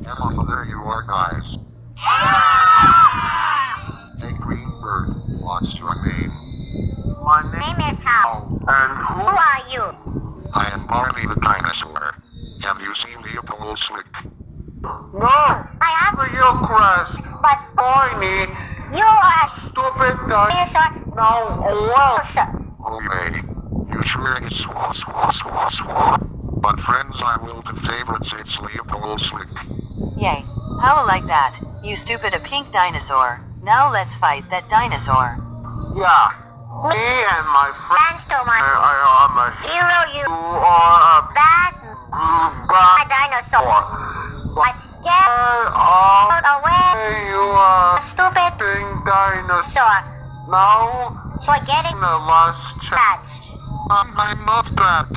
Emma, there you are, guys. A green bird. What's your name? My name is Hal. And who are you? I am Barney the dinosaur. Have you seen Leopold Slick? No, I have a Hillcrest. But Barney, you are a stupid dinosaur. Now, Oh yay. You sure is swah swah swah swah. But friends, I will the favorites, it's Leopold Slick. Yay. How like that? You stupid a pink dinosaur. Now let's fight that dinosaur. yeah. Me and my friends I am a hero. You are a bad dinosaur. But get out away. You are a stupid pink dinosaur. Now, forgetting the last chance. I'm not bad.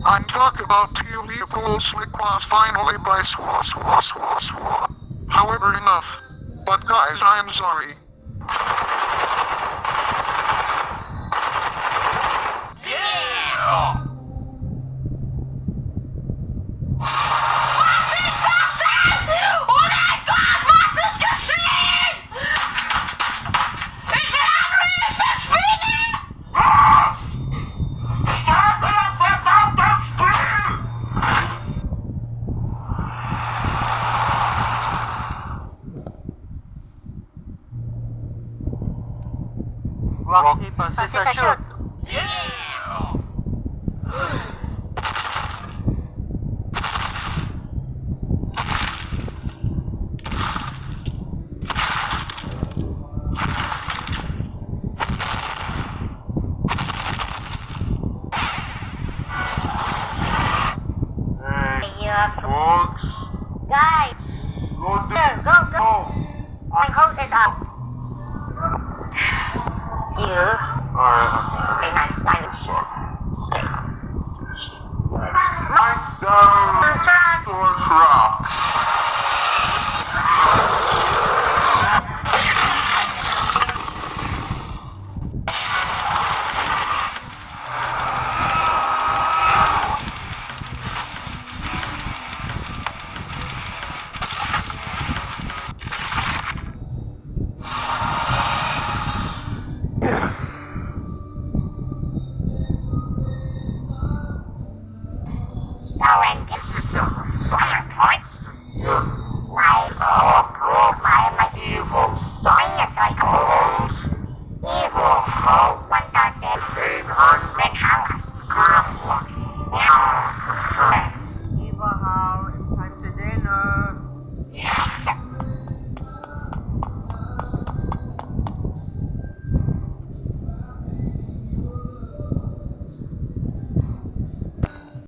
I'm talking about you, Leopold Slick was finally by swah swah swah swah. However, enough. But guys, I'm sorry. Rock, paper, scissors, shoot. Folks. Guys, Go go. My coat is up.